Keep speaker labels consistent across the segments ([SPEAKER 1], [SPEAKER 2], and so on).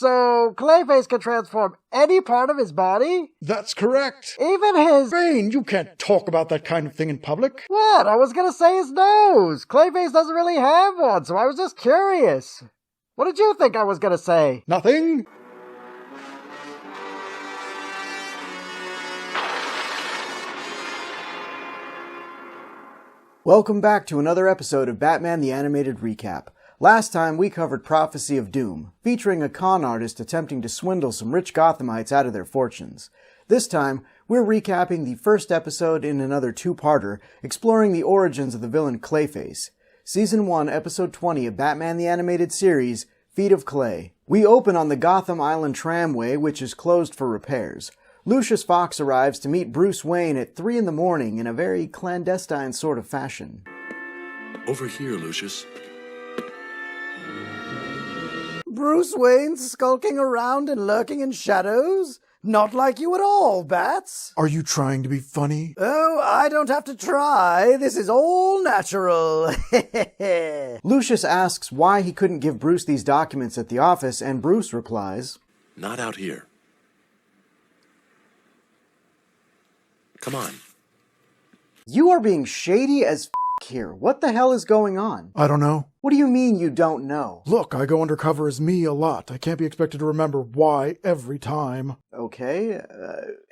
[SPEAKER 1] So, Clayface can transform any part of his body?
[SPEAKER 2] That's correct.
[SPEAKER 1] Even his...
[SPEAKER 2] Bane, you can't talk about that kind of thing in public.
[SPEAKER 1] What? I was gonna say his nose. Clayface doesn't really have one, so I was just curious. What did you think I was gonna say?
[SPEAKER 2] Nothing?
[SPEAKER 3] Welcome back to another episode of Batman the Animated Recap. Last time we covered Prophecy of Doom, featuring a con artist attempting to swindle some rich Gothamites out of their fortunes. This time, we're recapping the first episode in another two-parter, exploring the origins of the villain Clayface. Season 1, Episode 20 of Batman the Animated Series, Feet of Clay. We open on the Gotham Island tramway, which is closed for repairs. Lucius Fox arrives to meet Bruce Wayne at 3 in the morning in a very clandestine sort of fashion.
[SPEAKER 4] Over here, Lucius.
[SPEAKER 3] Bruce Wayne skulking around and lurking in shadows? Not like you at all, Bats.
[SPEAKER 2] Are you trying to be funny?
[SPEAKER 3] Oh, I don't have to try. This is all natural. Lucius asks why he couldn't give Bruce these documents at the office, and Bruce replies,
[SPEAKER 4] Not out here. Come on.
[SPEAKER 3] You are being shady as here. What the hell is going on?
[SPEAKER 2] I don't know.
[SPEAKER 3] What do you mean you don't know?
[SPEAKER 2] Look, I go undercover as me a lot. I can't be expected to remember why every time.
[SPEAKER 3] Okay.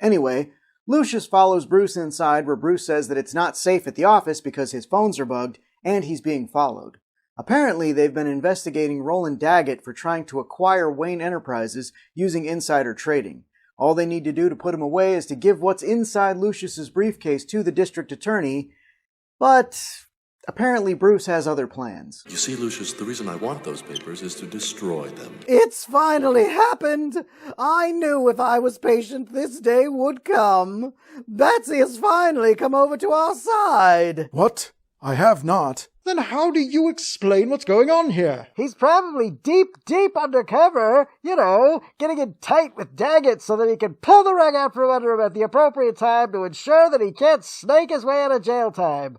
[SPEAKER 3] Anyway, Lucius follows Bruce inside where Bruce says that it's not safe at the office because his phones are bugged and he's being followed. Apparently, they've been investigating Roland Daggett for trying to acquire Wayne Enterprises using insider trading. All they need to do to put him away is to give what's inside Lucius's briefcase to the district attorney, but apparently Bruce has other plans.
[SPEAKER 4] You see, Lucius, the reason I want those papers is to destroy them.
[SPEAKER 3] It's finally happened! I knew if I was patient this day would come. Batsy has finally come over to our side.
[SPEAKER 2] What? I have not. Then how do you explain what's going on here?
[SPEAKER 1] He's probably deep undercover, getting in tight with Daggett so that he can pull the rug out from under him at the appropriate time to ensure that he can't snake his way out of jail time.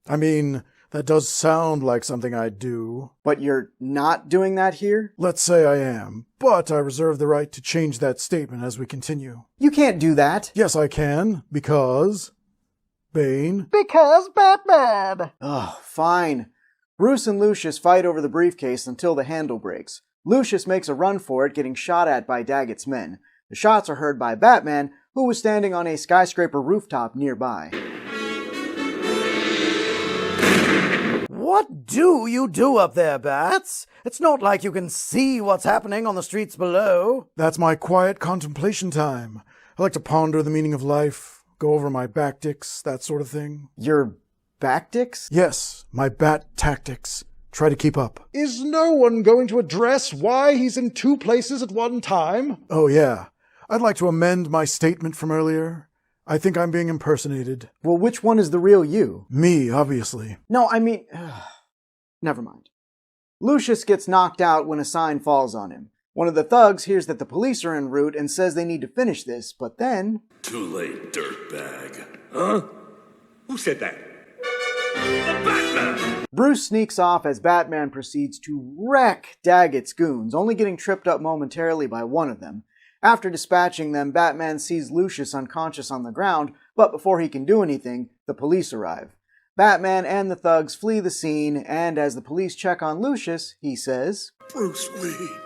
[SPEAKER 2] I mean, that does sound like something I'd do.
[SPEAKER 3] But you're not doing that here?
[SPEAKER 2] Let's say I am, but I reserve the right to change that statement as we continue.
[SPEAKER 3] You can't do that.
[SPEAKER 2] Yes, I can, because... Bane?
[SPEAKER 1] Because Batman!
[SPEAKER 3] Ugh, fine. Bruce and Lucius fight over the briefcase until the handle breaks. Lucius makes a run for it, getting shot at by Daggett's men. The shots are heard by Batman, who was standing on a skyscraper rooftop nearby. What do you do up there, Bats? It's not like you can see what's happening on the streets below.
[SPEAKER 2] That's my quiet contemplation time. I like to ponder the meaning of life. Go over my back-dicks, that sort of thing.
[SPEAKER 3] Your back-dicks?
[SPEAKER 2] Yes, my bat tactics. Try to keep up. Is no one going to address why he's in two places at one time? Oh, yeah. I'd like to amend my statement from earlier. I think I'm being impersonated.
[SPEAKER 3] Well, which one is the real you?
[SPEAKER 2] Me, obviously.
[SPEAKER 3] No, I mean... Never mind. Lucius gets knocked out when a sign falls on him. One of the thugs hears that the police are en route and says they need to finish this, but then...
[SPEAKER 4] Too late, dirtbag. Huh? Who said that? The Batman!
[SPEAKER 3] Bruce sneaks off as Batman proceeds to wreck Daggett's goons, only getting tripped up momentarily by one of them. After dispatching them, Batman sees Lucius unconscious on the ground, but before he can do anything, the police arrive. Batman and the thugs flee the scene, and as the police check on Lucius, he says,
[SPEAKER 5] Bruce Wayne.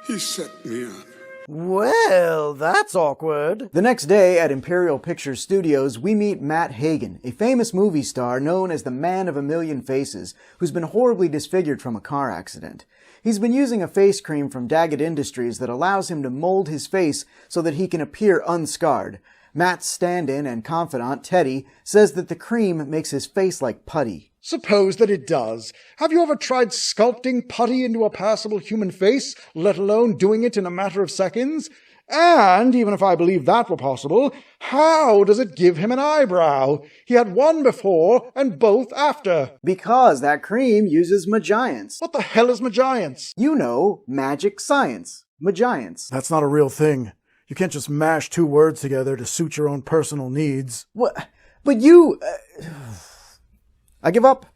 [SPEAKER 5] He set me up.
[SPEAKER 3] Well, that's awkward. The next day at Imperial Pictures Studios, we meet Matt Hagen, a famous movie star known as the Man of a Million Faces, who's been horribly disfigured from a car accident. He's been using a face cream from Daggett Industries that allows him to mold his face so that he can appear unscarred. Matt's stand-in and confidant, Teddy, says that the cream makes his face like putty.
[SPEAKER 2] Suppose that it does. Have you ever tried sculpting putty into a passable human face, let alone doing it in a matter of seconds? And, even if I believe that were possible, how does it give him an eyebrow? He had one before and both after.
[SPEAKER 3] Because that cream uses Magiance.
[SPEAKER 2] What the hell is Magiance?
[SPEAKER 3] You know, magic science. Magiance.
[SPEAKER 2] That's not a real thing. You can't just mash two words together to suit your own personal needs.
[SPEAKER 3] What? But you... I give up.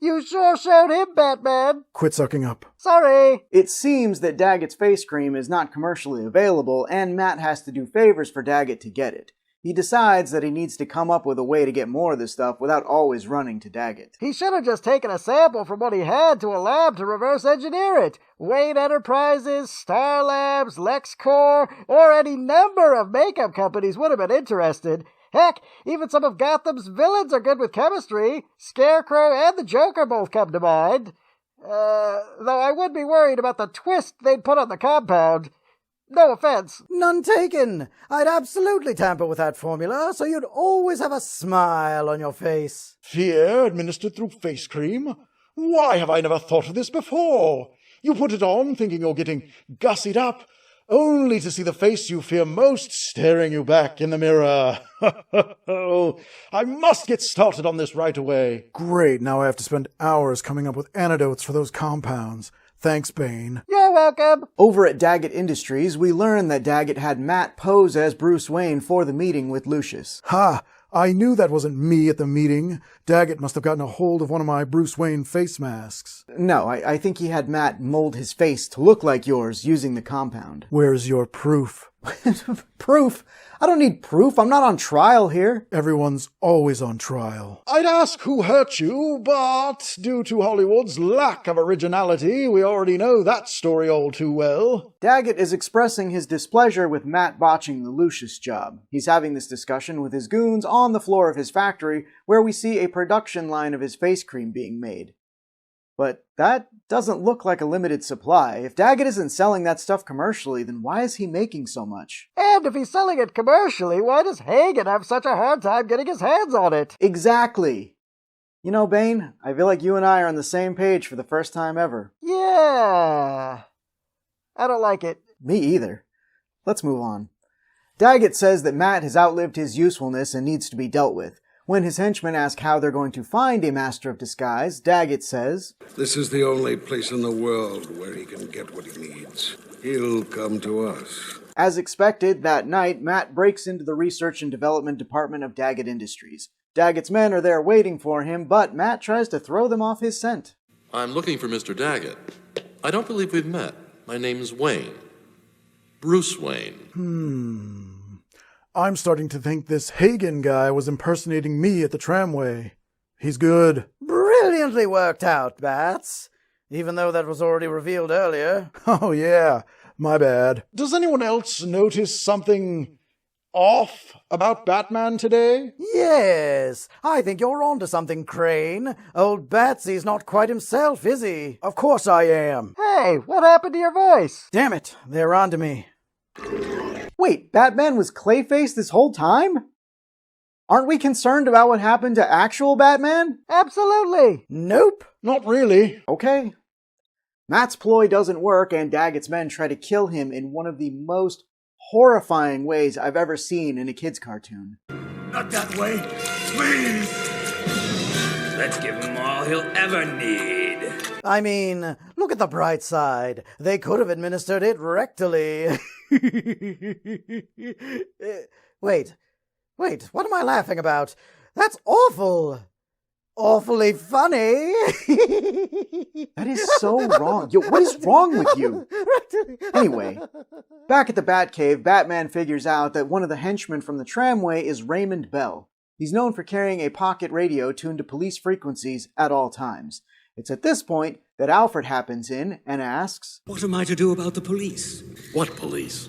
[SPEAKER 1] You sure showed him, Batman.
[SPEAKER 2] Quit sucking up.
[SPEAKER 1] Sorry.
[SPEAKER 3] It seems that Daggett's face cream is not commercially available, and Matt has to do favors for Daggett to get it. He decides that he needs to come up with a way to get more of this stuff without always running to Daggett.
[SPEAKER 1] He should have just taken a sample from what he had to a lab to reverse engineer it. Wayne Enterprises, Star Labs, LexCorp, or any number of makeup companies would have been interested. Heck, even some of Gotham's villains are good with chemistry. Scarecrow and the Joker both come to mind. Though I would be worried about the twist they'd put on the compound. No offense.
[SPEAKER 6] None taken. I'd absolutely tamper with that formula, so you'd always have a smile on your face.
[SPEAKER 2] Fear administered through face cream? Why have I never thought of this before? You put it on thinking you're getting gussied up, only to see the face you fear most staring you back in the mirror. Oh, I must get started on this right away.
[SPEAKER 7] Great, now I have to spend hours coming up with antidotes for those compounds. Thanks, Bane.
[SPEAKER 1] You're welcome.
[SPEAKER 3] Over at Daggett Industries, we learn that Daggett had Matt pose as Bruce Wayne for the meeting with Lucius.
[SPEAKER 7] Ha! I knew that wasn't me at the meeting. Daggett must have gotten a hold of one of my Bruce Wayne face masks.
[SPEAKER 3] No, I think he had Matt mold his face to look like yours using the compound.
[SPEAKER 7] Where's your proof?
[SPEAKER 3] Proof? I don't need proof. I'm not on trial here.
[SPEAKER 7] Everyone's always on trial.
[SPEAKER 2] I'd ask who hurt you, but due to Hollywood's lack of originality, we already know that story all too well.
[SPEAKER 3] Daggett is expressing his displeasure with Matt botching the Lucius job. He's having this discussion with his goons on the floor of his factory, where we see a production line of his face cream being made. But that doesn't look like a limited supply. If Daggett isn't selling that stuff commercially, then why is he making so much?
[SPEAKER 1] And if he's selling it commercially, why does Hagen have such a hard time getting his hands on it?
[SPEAKER 3] Exactly. You know, Bane, I feel like you and I are on the same page for the first time ever.
[SPEAKER 1] Yeah. I don't like it.
[SPEAKER 3] Me either. Let's move on. Daggett says that Matt has outlived his usefulness and needs to be dealt with. When his henchmen ask how they're going to find a master of disguise, Daggett says,
[SPEAKER 5] This is the only place in the world where he can get what he needs. He'll come to us.
[SPEAKER 3] As expected, that night, Matt breaks into the research and development department of Daggett Industries. Daggett's men are there waiting for him, but Matt tries to throw them off his scent.
[SPEAKER 8] I'm looking for Mr. Daggett. I don't believe we've met. My name's Wayne. Bruce Wayne.
[SPEAKER 7] I'm starting to think this Hagen guy was impersonating me at the tramway. He's good.
[SPEAKER 6] Brilliantly worked out, Bats. Even though that was already revealed earlier.
[SPEAKER 7] Oh yeah, my bad.
[SPEAKER 2] Does anyone else notice something off about Batman today?
[SPEAKER 6] Yes, I think you're onto something, Crane. Old Batsy's not quite himself, is he?
[SPEAKER 7] Of course I am.
[SPEAKER 1] Hey, what happened to your voice?
[SPEAKER 6] Damn it, they're onto me.
[SPEAKER 3] Wait, Batman was Clayface this whole time? Aren't we concerned about what happened to actual Batman?
[SPEAKER 1] Absolutely.
[SPEAKER 6] Nope.
[SPEAKER 2] Not really.
[SPEAKER 3] Okay. Matt's ploy doesn't work, and Daggett's men try to kill him in one of the most horrifying ways I've ever seen in a kid's cartoon.
[SPEAKER 4] Not that way. Please. Let's give him all he'll ever need.
[SPEAKER 6] I mean, look at the bright side. They could have administered it rectally. Wait, what am I laughing about? That's awful. Awfully funny.
[SPEAKER 3] That is so wrong. Yo, what is wrong with you? Anyway, back at the Batcave, Batman figures out that one of the henchmen from the tramway is Raymond Bell. He's known for carrying a pocket radio tuned to police frequencies at all times. It's at this point that Alfred happens in and asks,
[SPEAKER 4] What am I to do about the police?
[SPEAKER 8] What police?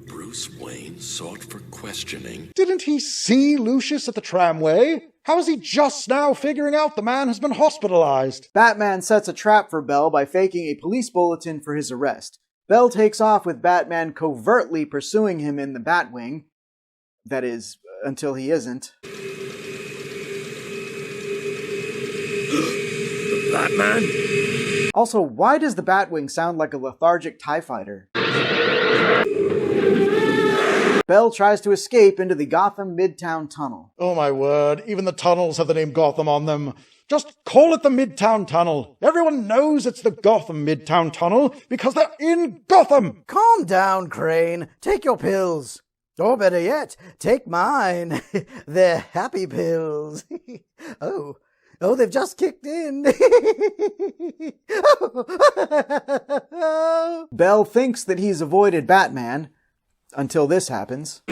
[SPEAKER 8] Bruce Wayne sought for questioning.
[SPEAKER 2] Didn't he see Lucius at the tramway? How is he just now figuring out the man has been hospitalized?
[SPEAKER 3] Batman sets a trap for Bell by faking a police bulletin for his arrest. Bell takes off with Batman covertly pursuing him in the Batwing. That is, until he isn't.
[SPEAKER 4] The Batman?
[SPEAKER 3] Also, why does the Batwing sound like a lethargic TIE fighter? Bell tries to escape into the Gotham Midtown Tunnel.
[SPEAKER 2] Oh my word, even the tunnels have the name Gotham on them. Just call it the Midtown Tunnel. Everyone knows it's the Gotham Midtown Tunnel because they're in Gotham.
[SPEAKER 6] Calm down, Crane. Take your pills. Or better yet, take mine. They're happy pills. Oh, Oh, they've just kicked in.
[SPEAKER 3] Bell thinks that he's avoided Batman until this happens.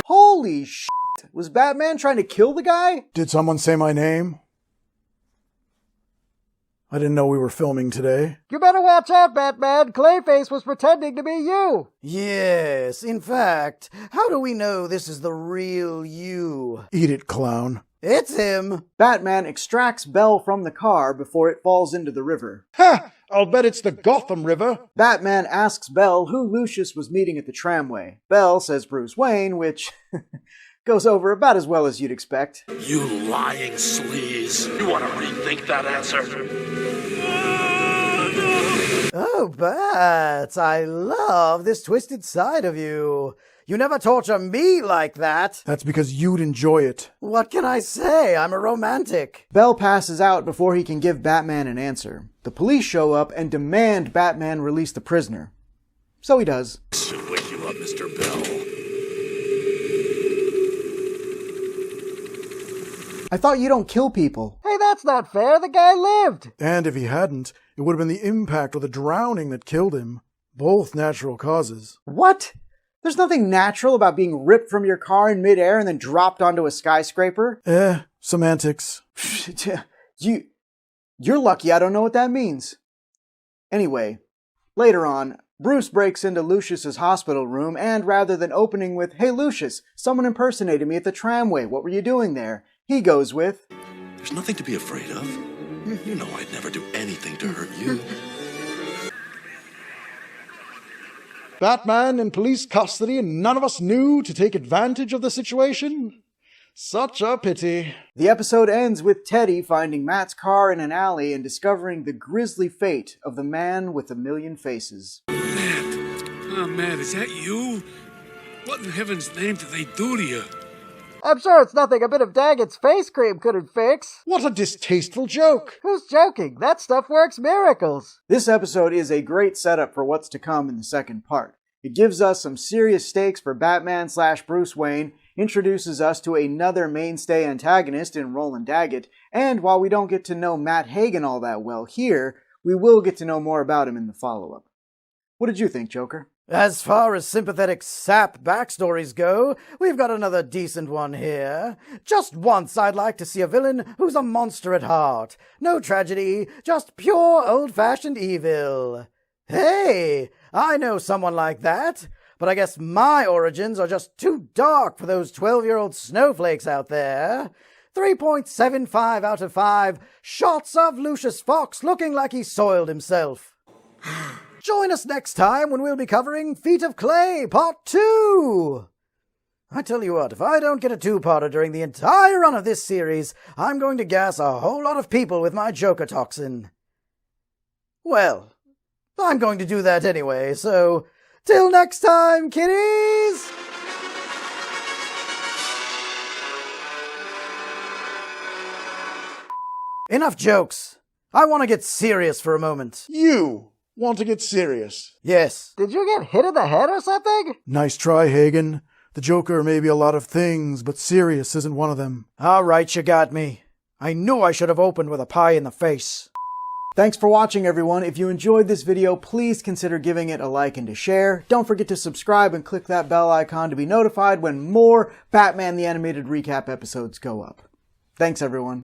[SPEAKER 3] Holy shit! Was Batman trying to kill the guy?
[SPEAKER 7] Did someone say my name? I didn't know we were filming today.
[SPEAKER 1] You better watch out, Batman. Clayface was pretending to be you.
[SPEAKER 6] Yes, in fact, how do we know this is the real you?
[SPEAKER 7] Eat it, clown.
[SPEAKER 6] It's him.
[SPEAKER 3] Batman extracts Bell from the car before it falls into the river.
[SPEAKER 2] Ha! I'll bet it's the Gotham River.
[SPEAKER 3] Batman asks Bell who Lucius was meeting at the tramway. Bell says Bruce Wayne, which goes over about as well as you'd expect.
[SPEAKER 4] You lying sleaze. You want to rethink that answer?
[SPEAKER 6] Oh, Bats, I love this twisted side of you. You never torture me like that.
[SPEAKER 7] That's because you'd enjoy it.
[SPEAKER 6] What can I say? I'm a romantic.
[SPEAKER 3] Bell passes out before he can give Batman an answer. The police show up and demand Batman release the prisoner. So he does.
[SPEAKER 4] Should wake you up, Mr. Bell.
[SPEAKER 3] I thought you don't kill people.
[SPEAKER 1] Hey, that's not fair. The guy lived.
[SPEAKER 7] And if he hadn't, it would have been the impact or the drowning that killed him. Both natural causes.
[SPEAKER 3] What? There's nothing natural about being ripped from your car in midair and then dropped onto a skyscraper.
[SPEAKER 7] Semantics.
[SPEAKER 3] You're lucky I don't know what that means. Anyway, later on, Bruce breaks into Lucius's hospital room and rather than opening with, "Hey Lucius, someone impersonated me at the tramway. What were you doing there?" He goes with,
[SPEAKER 8] There's nothing to be afraid of. You know I'd never do anything to hurt you.
[SPEAKER 2] Batman in police custody and none of us knew to take advantage of the situation? Such a pity.
[SPEAKER 3] The episode ends with Teddy finding Matt's car in an alley and discovering the grisly fate of the man with a million faces.
[SPEAKER 4] Matt. Oh, Matt, is that you? What in heaven's name did they do to you?
[SPEAKER 1] I'm sure it's nothing a bit of Daggett's face cream couldn't fix.
[SPEAKER 2] What a distasteful joke.
[SPEAKER 1] Who's joking? That stuff works miracles.
[SPEAKER 3] This episode is a great setup for what's to come in the second part. It gives us some serious stakes for Batman/Bruce Wayne, introduces us to another mainstay antagonist in Roland Daggett, and while we don't get to know Matt Hagen all that well here, we will get to know more about him in the follow-up. What did you think, Joker?
[SPEAKER 6] As far as sympathetic sap backstories go, we've got another decent one here. Just once I'd like to see a villain who's a monster at heart. No tragedy, just pure old-fashioned evil. Hey, I know someone like that, but I guess my origins are just too dark for those 12-year-old snowflakes out there. 3.75 out of 5 shots of Lucius Fox looking like he soiled himself. Join us next time when we'll be covering Feet of Clay Part 2. I tell you what, if I don't get a two-parter during the entire run of this series, I'm going to gas a whole lot of people with my Joker toxin. Well, I'm going to do that anyway, so till next time, kiddies! Enough jokes. I want to get serious for a moment.
[SPEAKER 2] You want to get serious?
[SPEAKER 6] Yes.
[SPEAKER 1] Did you get hit in the head or something?
[SPEAKER 7] Nice try, Hagen. The Joker may be a lot of things, but serious isn't one of them.
[SPEAKER 6] All right, you got me. I knew I should have opened with a pie in the face.
[SPEAKER 3] Thanks for watching, everyone. If you enjoyed this video, please consider giving it a like and a share. Don't forget to subscribe and click that bell icon to be notified when more Batman the Animated Recap episodes go up. Thanks, everyone.